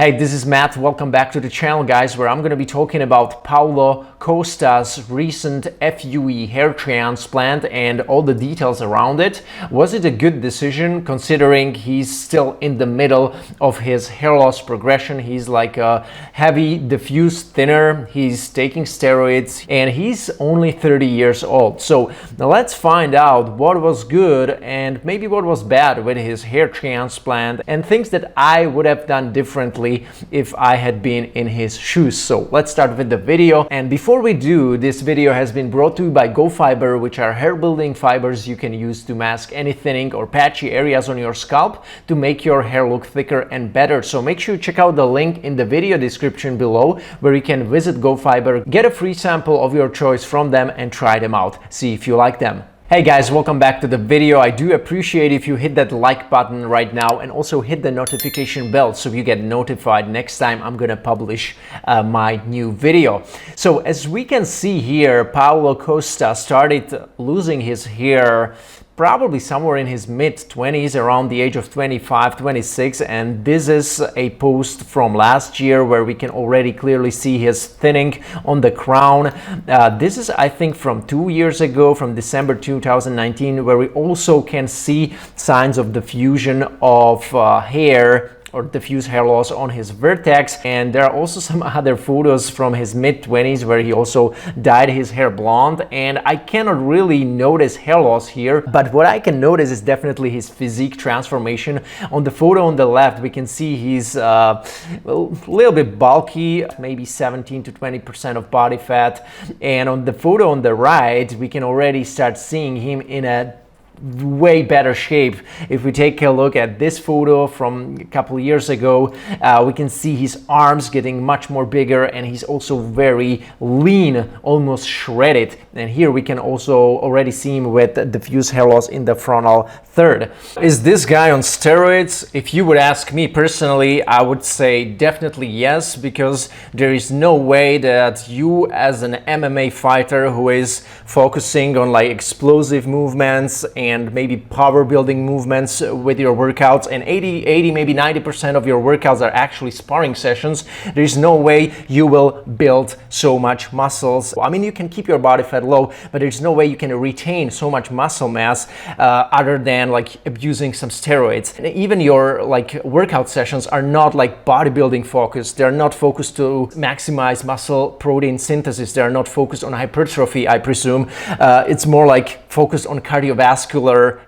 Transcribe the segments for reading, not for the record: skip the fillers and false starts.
Hey, this is Matt. Welcome back to the channel, guys, where I'm going to be talking about Paulo Costa's recent FUE hair transplant and all the details around it. Was it a good decision considering he's still in the middle of his hair loss progression? He's like a heavy diffuse thinner, he's taking steroids, and he's only 30 years old. So now let's find out what was good and maybe what was bad with his hair transplant and things that I would have done differently if I had been in his shoes. So let's start with the video. And before we do, this video has been brought to you by GoFiber, which are hair building fibers you can use to mask any thinning or patchy areas on your scalp to make your hair look thicker and better. So make sure you check out the link in the video description below where you can visit GoFiber, get a free sample of your choice from them and try them out. See if you like them. Hey guys, welcome back to the video. I do appreciate if you hit that like button right now and also hit the notification bell so you get notified next time I'm gonna publish my new video. So as we can see here, Paulo Costa started losing his hair probably somewhere in his mid-20s, around the age of 25, 26, and this is a post from last year where we can already clearly see his thinning on the crown. This is, I think, from 2 years ago, from December 2019, where we also can see signs of diffusion of hair or diffuse hair loss on his vertex. And there are also some other photos from his mid-20s where he also dyed his hair blonde, and I cannot really notice hair loss here, but what I can notice is definitely his physique transformation. On the photo on the left we can see he's a little bit bulky, maybe 17 to 20% of body fat, and on the photo on the right we can already start seeing him in a way better shape. If we take a look at this photo from a couple of years ago, we can see his arms getting much more bigger and he's also very lean, almost shredded. And here we can also already see him with diffuse hair loss in the frontal third. Is this guy on steroids? If you would ask me personally, I would say definitely yes, because there is no way that you as an MMA fighter who is focusing on like explosive movements and maybe power building movements with your workouts, and 80 maybe 90% of your workouts are actually sparring sessions, there's no way you will build so much muscles. I mean, you can keep your body fat low, but there's no way you can retain so much muscle mass other than like abusing some steroids. And even your like workout sessions are not like bodybuilding focused. They're not focused to maximize muscle protein synthesis. They're not focused on hypertrophy, I presume. It's more like focused on cardiovascular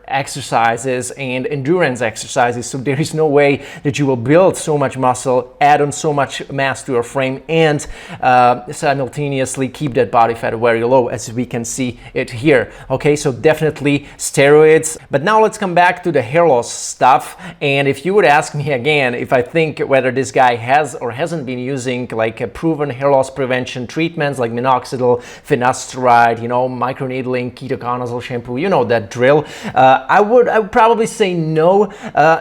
exercises and endurance exercises. So there is no way that you will build so much muscle, add on so much mass to your frame, and simultaneously keep that body fat very low, as we can see it here. Okay, so definitely steroids. But now let's come back to the hair loss stuff. And if you would ask me again if I think whether this guy has or hasn't been using like a proven hair loss prevention treatments like minoxidil, finasteride, you know, microneedling, ketoconazole shampoo, you know that drill, I would probably say no.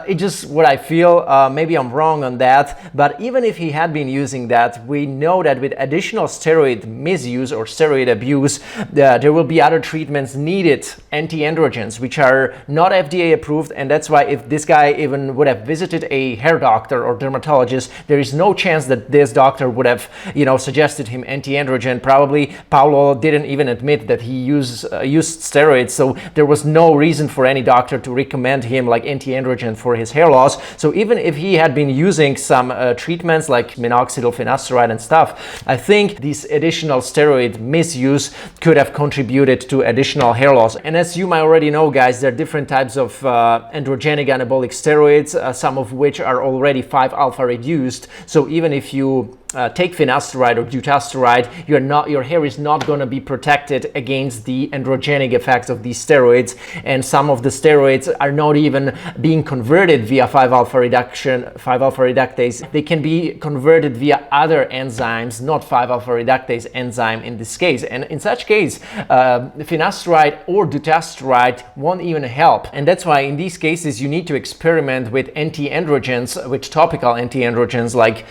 It's just what I feel. Maybe I'm wrong on that, but even if he had been using that, we know that with additional steroid misuse or steroid abuse, there will be other treatments needed, anti-androgens, which are not FDA approved, and that's why if this guy even would have visited a hair doctor or dermatologist, there is no chance that this doctor would have, you know, suggested him anti-androgen. Probably Paulo didn't even admit that he used steroids, so there was no reason for any doctor to recommend him like anti-androgen for his hair loss. So even if he had been using some treatments like minoxidil, finasteride and stuff, I think these additional steroid misuse could have contributed to additional hair loss. And as you might already know, guys, there are different types of androgenic anabolic steroids, some of which are already 5-alpha reduced. So even if you take finasteride or dutasteride, your hair is not going to be protected against the androgenic effects of these steroids, and some of the steroids are not even being converted via 5-alpha reductase. They can be converted via other enzymes, not 5-alpha reductase enzyme in this case, and in such case finasteride or dutasteride won't even help. And that's why in these cases you need to experiment with anti-androgens, with topical anti-androgens like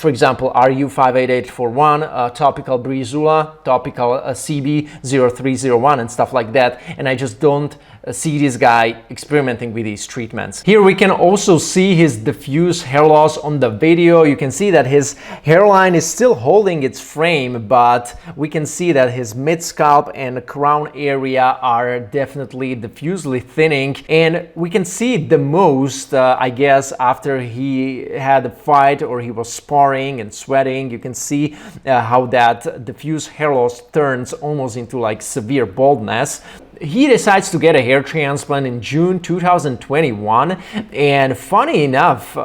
for example, RU58841, topical Breezula, topical CB0301 and stuff like that. And I just don't see this guy experimenting with these treatments. Here we can also see his diffuse hair loss on the video. You can see that his hairline is still holding its frame, but we can see that his mid-scalp and crown area are definitely diffusely thinning, and we can see it the most, I guess, after he had a fight or he was sparring and sweating. You can see how that diffuse hair loss turns almost into like severe baldness. He decides to get a hair transplant in June 2021, and funny enough,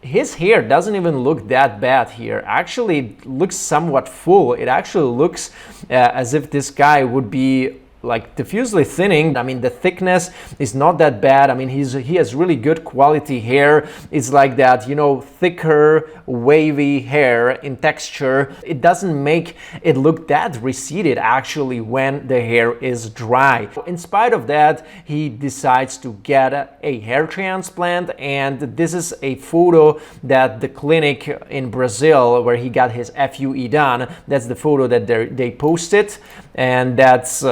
his hair doesn't even look that bad here. Actually, it looks somewhat full. It actually looks as if this guy would be like diffusely thinning. I mean, the thickness is not that bad. I mean, he has really good quality hair. It's like that, you know, thicker, wavy hair in texture. It doesn't make it look that receded actually when the hair is dry. In spite of that, he decides to get a hair transplant, and this is a photo that the clinic in Brazil where he got his FUE done, that's the photo that they posted, and that's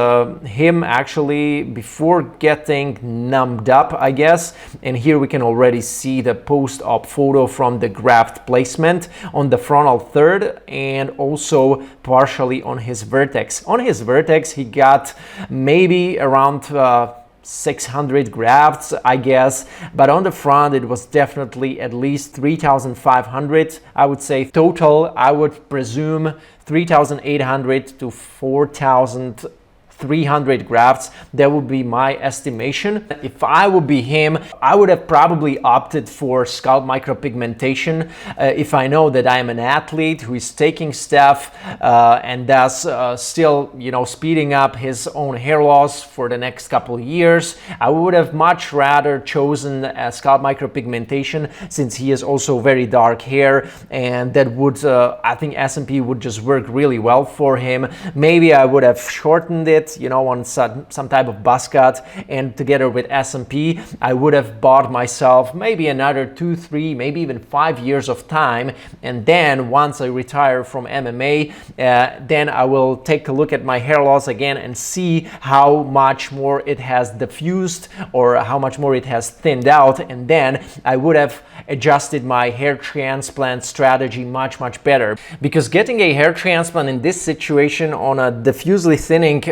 him actually before getting numbed up, I guess. And here we can already see the post-op photo from the graft placement on the frontal third and also partially on his vertex. On his vertex, he got maybe around 600 grafts, I guess, but on the front it was definitely at least 3,500. I would say total, I would presume 3,800 to 4,300 grafts. That would be my estimation. If I would be him, I would have probably opted for scalp micropigmentation if I know that I am an athlete who is taking stuff and thus still, you know, speeding up his own hair loss for the next couple of years. I would have much rather chosen scalp micropigmentation, since he has also very dark hair, and that would, I think SMP would just work really well for him. Maybe I would have shortened it, you know, on some type of buzz cut, and together with SMP I would have bought myself maybe another 2, 3, maybe even 5 years of time, and then once I retire from MMA, then I will take a look at my hair loss again and see how much more it has diffused or how much more it has thinned out, and then I would have adjusted my hair transplant strategy much better. Because getting a hair transplant in this situation on a diffusely thinning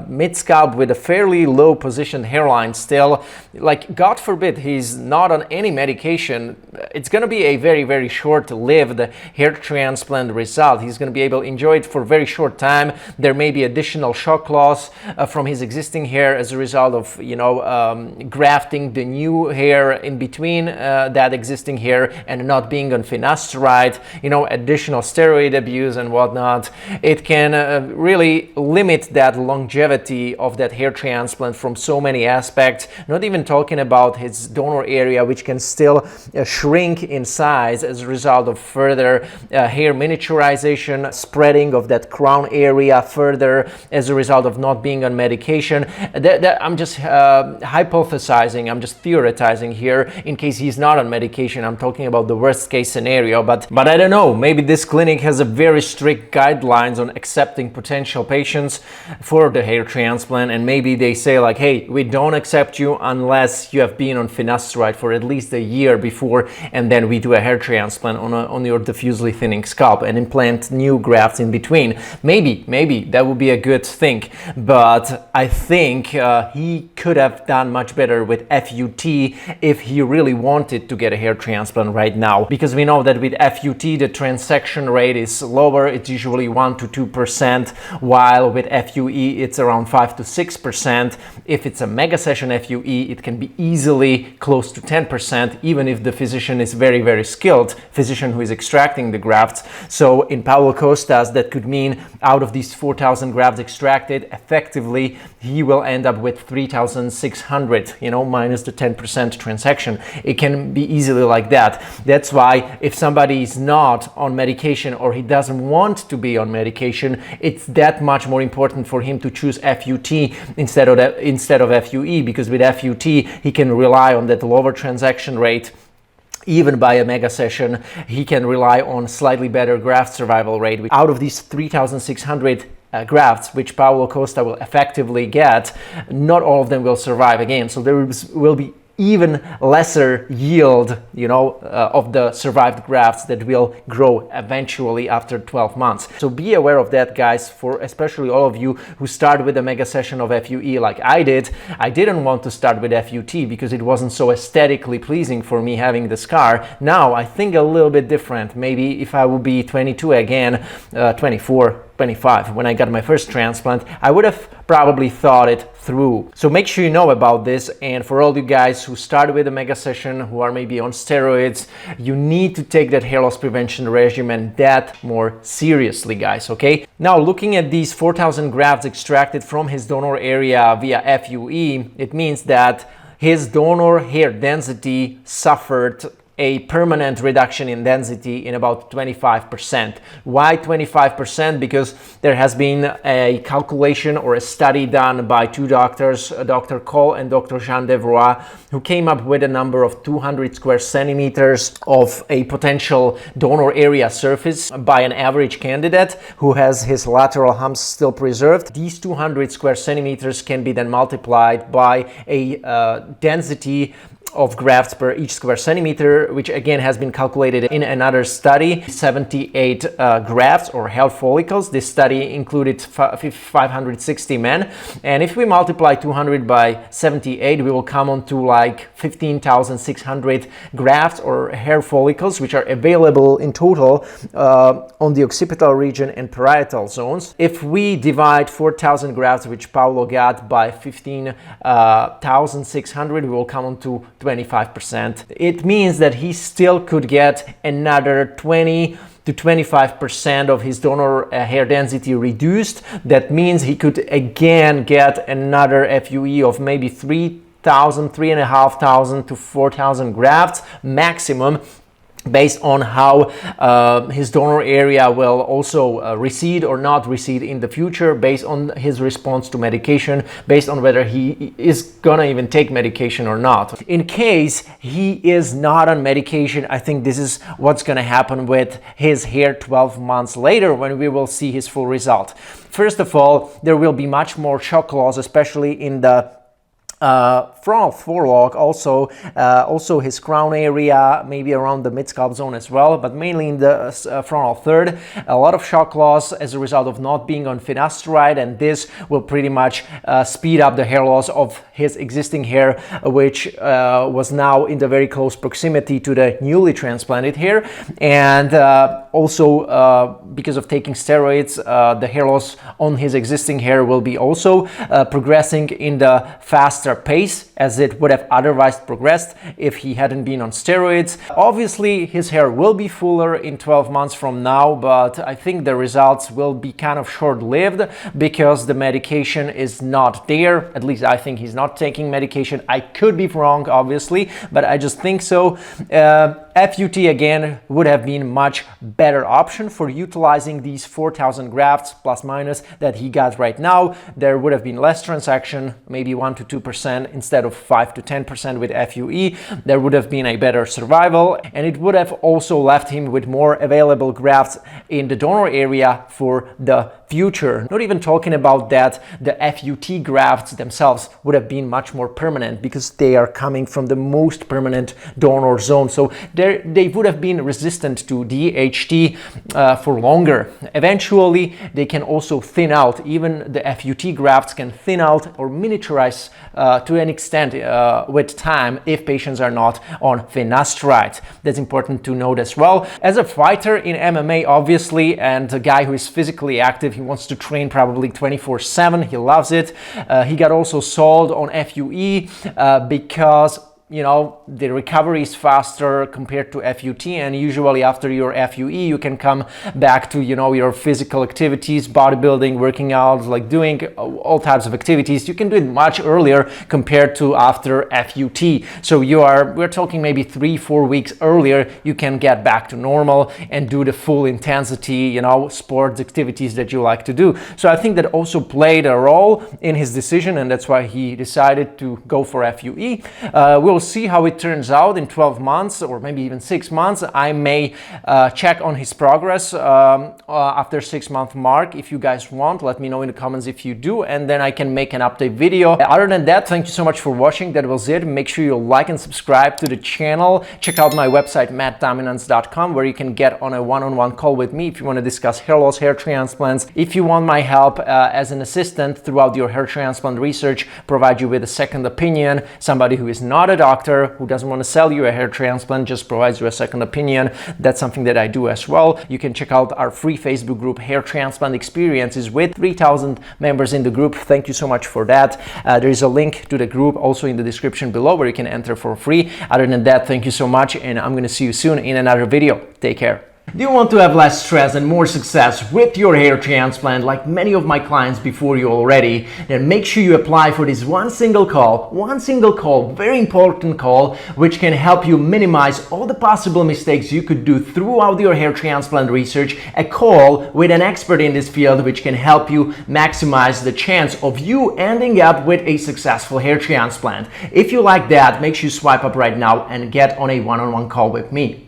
mid-scalp with a fairly low positioned hairline still, like, God forbid he's not on any medication, it's going to be a very short-lived hair transplant result. He's going to be able to enjoy it for a very short time. There may be additional shock loss from his existing hair as a result of, you know, grafting the new hair in between that existing hair and not being on finasteride, you know, additional steroid abuse and whatnot. It can really limit that longevity of that hair transplant from so many aspects, not even talking about his donor area, which can still shrink in size as a result of further hair miniaturization, spreading of that crown area further as a result of not being on medication. I'm just hypothesizing, I'm just theoretizing here in case he's not on medication. I'm talking about the worst case scenario, but I don't know, maybe this clinic has a very strict guidelines on accepting potential patients for the hair transplant, and maybe they say like, hey, we don't accept you unless you have been on finasteride for at least a year before, and then we do a hair transplant on your diffusely thinning scalp and implant new grafts in between. Maybe that would be a good thing, but I think he could have done much better with FUT if he really wanted to get a hair transplant right now, because we know that with FUT the transaction rate is lower. It's usually 1 to 2%, while with FUE it's around 5 to 6%. If it's a mega session FUE, it can be easily close to 10%, even if the physician is very skilled, physician who is extracting the grafts. So in Paulo Costa's, that could mean out of these 4,000 grafts extracted, effectively he will end up with 3,600, you know, minus the 10% transaction. It can be easily like that. That's why if somebody is not on medication or he doesn't want to be on medication, it's that much more important for him to choose FUT instead of FUE, because with FUT he can rely on that lower transaction rate. Even by a mega session, he can rely on slightly better graft survival rate. Out of these 3,600 grafts, which Paulo Costa will effectively get, not all of them will survive again. So there will be even lesser yield, of the survived grafts that will grow eventually after 12 months. So be aware of that, guys, for especially all of you who start with a mega session of FUE like I did. I didn't want to start with FUT because it wasn't so aesthetically pleasing for me having the scar. Now I think a little bit different. Maybe if I would be 22 again, 24, 25, when I got my first transplant, I would have probably thought it through. So make sure you know about this. And for all you guys who started with a mega session, who are maybe on steroids, you need to take that hair loss prevention regimen that more seriously, guys, okay? Now, looking at these 4,000 grafts extracted from his donor area via FUE, it means that his donor hair density suffered a permanent reduction in density in about 25%. Why 25%? Because there has been a calculation or a study done by two doctors, Dr. Cole and Dr. Jean Devroy, who came up with a number of 200 square centimeters of a potential donor area surface by an average candidate who has his lateral humps still preserved. These 200 square centimeters can be then multiplied by a density of grafts per each square centimeter, which again has been calculated in another study, 78 grafts or hair follicles. This study included 560 men, and if we multiply 200 by 78, we will come on to like 15,600 grafts or hair follicles, which are available in total on the occipital region and parietal zones. If we divide 4,000 grafts, which Paulo got, by 15,600, we will come on to 25%. It means that he still could get another 20 to 25% of his donor hair density reduced. That means he could again get another FUE of maybe 3,000, 3,500 to 4,000 grafts maximum, based on how his donor area will also recede or not recede in the future, based on his response to medication, based on whether he is gonna even take medication or not. In case he is not on medication, I think this is what's gonna happen with his hair 12 months later when we will see his full result. First of all, there will be much more shock loss, especially in the frontal forelock, also his crown area, maybe around the mid-scalp zone as well, but mainly in the frontal third. A lot of shock loss as a result of not being on finasteride, and this will pretty much speed up the hair loss of his existing hair, which was now in the very close proximity to the newly transplanted hair. And also because of taking steroids, the hair loss on his existing hair will be also progressing in the faster pace as it would have otherwise progressed if he hadn't been on steroids. Obviously, his hair will be fuller in 12 months from now, but I think the results will be kind of short-lived because the medication is not there. At least I think he's not taking medication. I could be wrong, obviously, but I just think so. FUT again would have been much better option for utilizing these 4,000 grafts plus minus that he got right now. There would have been less transaction, maybe 1 to 2% instead of 5 to 10% with FUE. There would have been a better survival, and it would have also left him with more available grafts in the donor area for the future. Not even talking about that, the FUT grafts themselves would have been much more permanent because they are coming from the most permanent donor zone. So they would have been resistant to DHT for longer. Eventually, they can also thin out. Even the FUT grafts can thin out or miniaturize to an extent with time if patients are not on finasteride. That's important to note as well. As a fighter in MMA, obviously, and a guy who is physically active, he wants to train probably 24/7. He loves it. He got also sold on FUE because the recovery is faster compared to FUT, and usually after your FUE you can come back to your physical activities, bodybuilding, working out, like doing all types of activities. You can do it much earlier compared to after FUT. So we're talking maybe 3-4 weeks earlier you can get back to normal and do the full intensity sports activities that you like to do. So I think that also played a role in his decision, and that's why he decided to go for FUE. We'll see how it turns out in 12 months or maybe even 6 months. I may check on his progress after 6-month mark. If you guys want, let me know in the comments if you do, and then I can make an update video. Other than that, thank you so much for watching. That was it. Make sure you like and subscribe to the channel. Check out my website mattdominance.com, where you can get on a one-on-one call with me if you want to discuss hair loss, hair transplants. If you want my help as an assistant throughout your hair transplant research, provide you with a second opinion, somebody who is not a doctor, who doesn't want to sell you a hair transplant, just provides you a second opinion. That's something that I do as well. You can check out our free Facebook group, Hair Transplant Experiences, with 3,000 members in the group. Thank you so much for that. There is a link to the group also in the description below, where you can enter for free. Other than that, thank you so much, and I'm going to see you soon in another video. Take care. Do you want to have less stress and more success with your hair transplant, like many of my clients before you already? Then make sure you apply for this one single call, very important call, which can help you minimize all the possible mistakes you could do throughout your hair transplant research. A call with an expert in this field, which can help you maximize the chance of you ending up with a successful hair transplant. If you like that, make sure you swipe up right now and get on a one-on-one call with me.